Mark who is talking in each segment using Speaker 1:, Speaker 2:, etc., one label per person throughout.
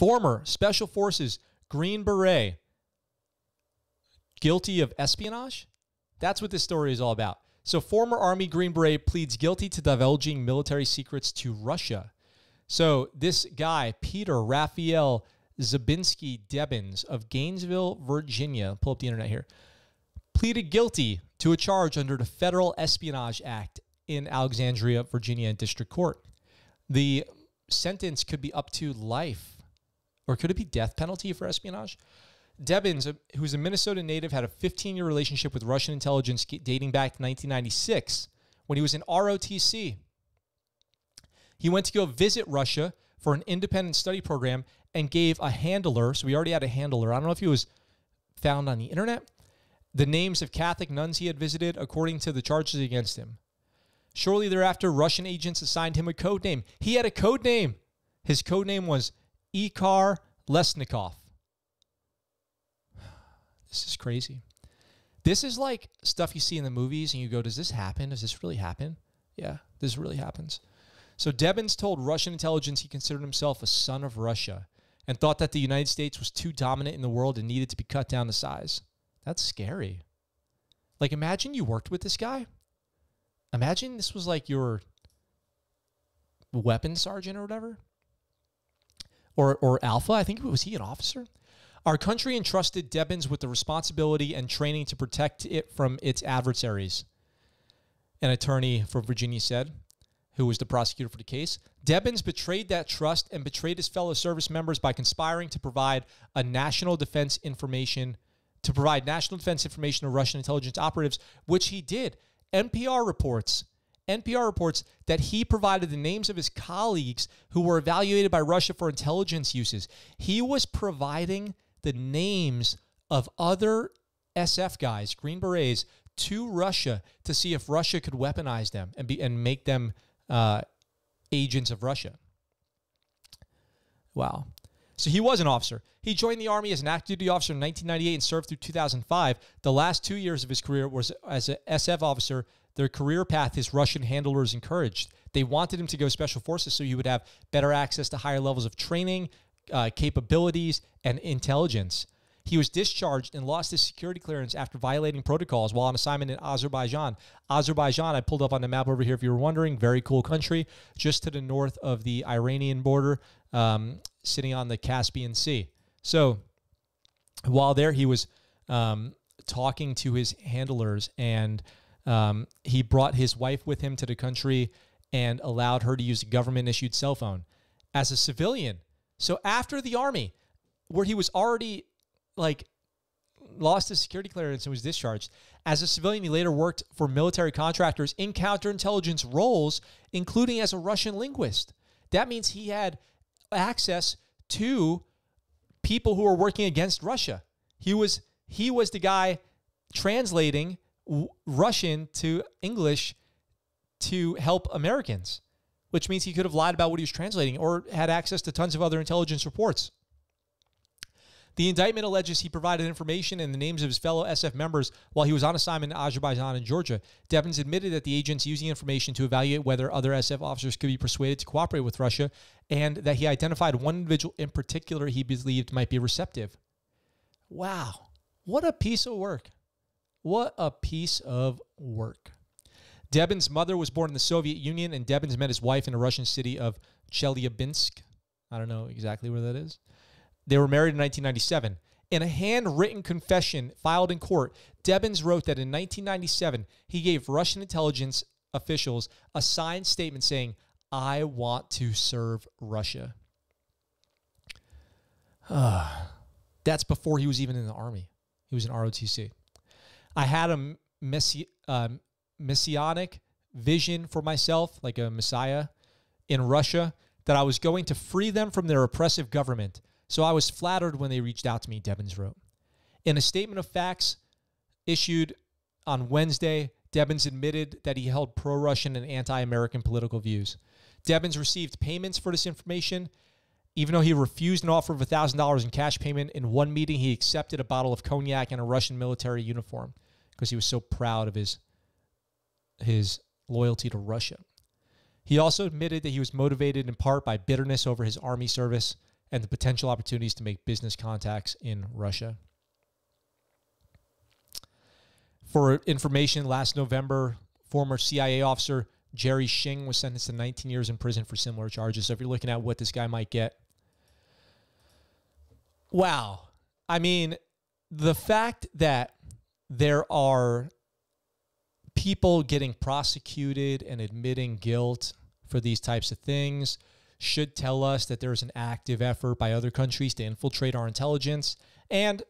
Speaker 1: Former Special Forces Green Beret guilty of espionage? That's what this story is all about. So former Army Green Beret pleads guilty to divulging military secrets to Russia. So this guy, Peter Raphael Zabinski Debbins of Gainesville, Virginia, pull up the internet here, pleaded guilty to a charge under the Federal Espionage Act in Alexandria, Virginia District Court. The sentence could be up to life, or could it be death penalty for espionage? Debbins, who's a Minnesota native, had a 15-year relationship with Russian intelligence dating back to 1996 when he was in ROTC. He went to go visit Russia for an independent study program and gave a handler, so we already had a handler, I don't know if he was found on the internet, the names of Catholic nuns he had visited according to the charges against him. Shortly thereafter, Russian agents assigned him a code name. He had a code name. His code name was Ikar Lesnikov. This is crazy. This is like stuff you see in the movies and you go, does this happen? Does this really happen? Yeah, this really happens. So Debbins told Russian intelligence he considered himself a son of Russia and thought that the United States was too dominant in the world and needed to be cut down to size. That's scary. Like, imagine you worked with this guy. Imagine this was like your weapons sergeant or whatever. Or Alpha. I think, was he an officer? Our country entrusted Debbins with the responsibility and training to protect it from its adversaries, an attorney for Virginia said, who was the prosecutor for the case. Debbins betrayed that trust and betrayed his fellow service members by conspiring to provide national defense information to Russian intelligence operatives, which he did. NPR reports that he provided the names of his colleagues who were evaluated by Russia for intelligence uses. He was providing the names of other SF guys, Green Berets, to Russia to see if Russia could weaponize them and make them agents of Russia. Wow. So he was an officer. He joined the Army as an active duty officer in 1998 and served through 2005. The last 2 years of his career was as an SF officer. Their career path his Russian handlers encouraged. They wanted him to go Special Forces so he would have better access to higher levels of training, capabilities, and intelligence. He was discharged and lost his security clearance after violating protocols while on assignment in Azerbaijan. Azerbaijan, I pulled up on the map over here if you were wondering, very cool country, just to the north of the Iranian border, sitting on the Caspian Sea. So while there, he was talking to his handlers, and he brought his wife with him to the country and allowed her to use a government-issued cell phone. As a civilian, so after the Army, where he was already like lost his security clearance and was discharged. As a civilian, he later worked for military contractors in counterintelligence roles, including as a Russian linguist. That means he had access to people who were working against Russia. He was the guy translating Russian to English to help Americans, which means he could have lied about what he was translating or had access to tons of other intelligence reports. The indictment alleges he provided information and the names of his fellow SF members while he was on assignment in Azerbaijan and Georgia. Debbins admitted that the agents used the information to evaluate whether other SF officers could be persuaded to cooperate with Russia, and that he identified one individual in particular he believed might be receptive. Wow. What a piece of work. What a piece of work. Debbins' mother was born in the Soviet Union, and Debbins met his wife in the Russian city of Chelyabinsk. I don't know exactly where that is. They were married in 1997. In a handwritten confession filed in court, Debbins wrote that in 1997, he gave Russian intelligence officials a signed statement saying, "I want to serve Russia." That's before he was even in the Army. He was in ROTC. I had a messianic vision for myself, like a messiah in Russia, that I was going to free them from their oppressive government. So I was flattered when they reached out to me, Debbins wrote. In a statement of facts issued on Wednesday, Debbins admitted that he held pro-Russian and anti-American political views. Debbins received payments for this information. Even though he refused an offer of $1,000 in cash payment, in one meeting he accepted a bottle of cognac and a Russian military uniform because he was so proud of his loyalty to Russia. He also admitted that he was motivated in part by bitterness over his Army service and the potential opportunities to make business contacts in Russia. For information, last November, former CIA officer Jerry Shing was sentenced to 19 years in prison for similar charges. So if you're looking at what this guy might get, wow. I mean, the fact that there are people getting prosecuted and admitting guilt for these types of things should tell us that there's an active effort by other countries to infiltrate our intelligence. And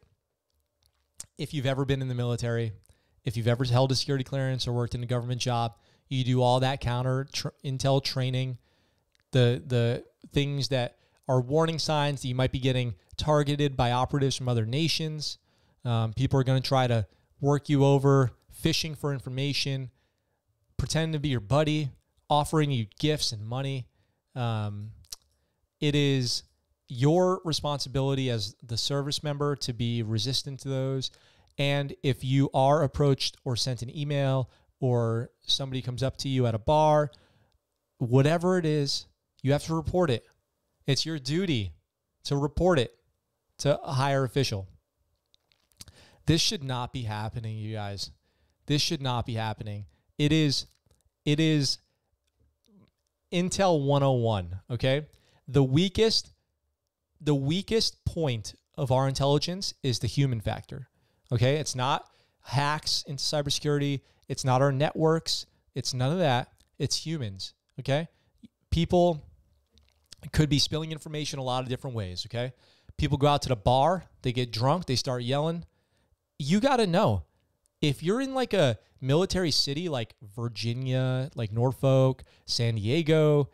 Speaker 1: if you've ever been in the military, if you've ever held a security clearance or worked in a government job, you do all that counter intel training, the things that are warning signs that you might be getting targeted by operatives from other nations. People are going to try to work you over, fishing for information, pretending to be your buddy, offering you gifts and money. It is your responsibility as the service member to be resistant to those. And if you are approached or sent an email or somebody comes up to you at a bar, whatever it is, you have to report it. It's your duty to report it to a higher official. This should not be happening, you guys. This should not be happening. It is Intel 101, okay? The weakest point of our intelligence is the human factor, okay? It's not hacks into cybersecurity. It's not our networks. It's none of that. It's humans, okay? People could be spilling information a lot of different ways, okay? People go out to the bar, they get drunk, they start yelling. You got to know, if you're in like a military city like Virginia, like Norfolk, San Diego,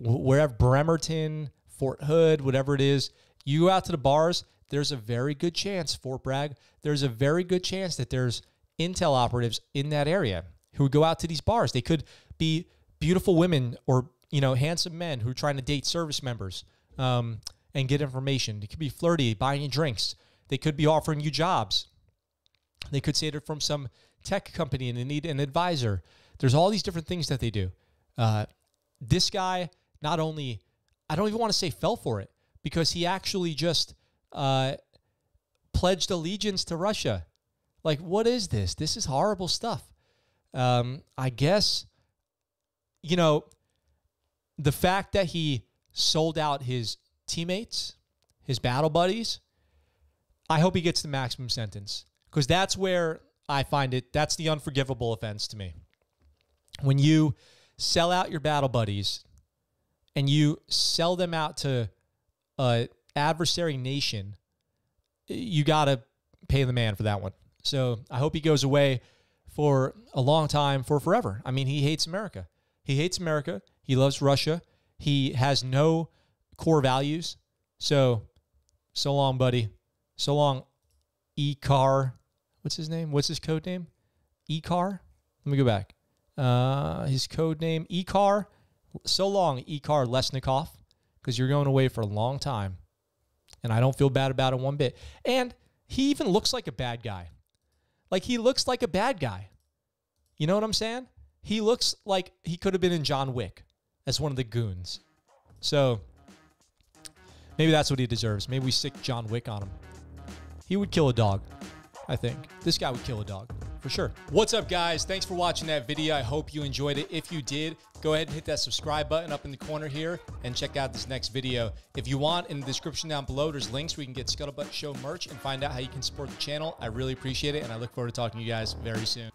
Speaker 1: wherever, Bremerton, Fort Hood, whatever it is, you go out to the bars, there's a very good chance, Fort Bragg, there's a very good chance that there's intel operatives in that area who would go out to these bars. They could be beautiful women or, you know, handsome men who are trying to date service members and get information. They could be flirty, buying you drinks. They could be offering you jobs. They could say they're from some tech company and they need an advisor. There's all these different things that they do. This guy not only, I don't even want to say fell for it, because he actually just pledged allegiance to Russia. Like, what is this? This is horrible stuff. I guess, you know, the fact that he sold out his teammates, his battle buddies, I hope he gets the maximum sentence, because that's where I find it, that's the unforgivable offense to me. When you sell out your battle buddies and you sell them out to an adversary nation, you got to pay the man for that one. So I hope he goes away for a long time, for forever. I mean, he hates America. He hates America. He loves Russia. He has no core values. So long, buddy. So long, E-Car. What's his name? What's his code name? E-Car? Let me go back. His code name, E-Car. So long, E-Car Lesnikov, because you're going away for a long time. And I don't feel bad about it one bit. And he even looks like a bad guy. Like, he looks like a bad guy. You know what I'm saying? He looks like he could have been in John Wick as one of the goons. So maybe that's what he deserves. Maybe we stick John Wick on him. He would kill a dog, I think. This guy would kill a dog, for sure. What's up, guys? Thanks for watching that video. I hope you enjoyed it. If you did, go ahead and hit that subscribe button up in the corner here and check out this next video. If you want, in the description down below, there's links where you can get ScuttleButt Show merch and find out how you can support the channel. I really appreciate it, and I look forward to talking to you guys very soon.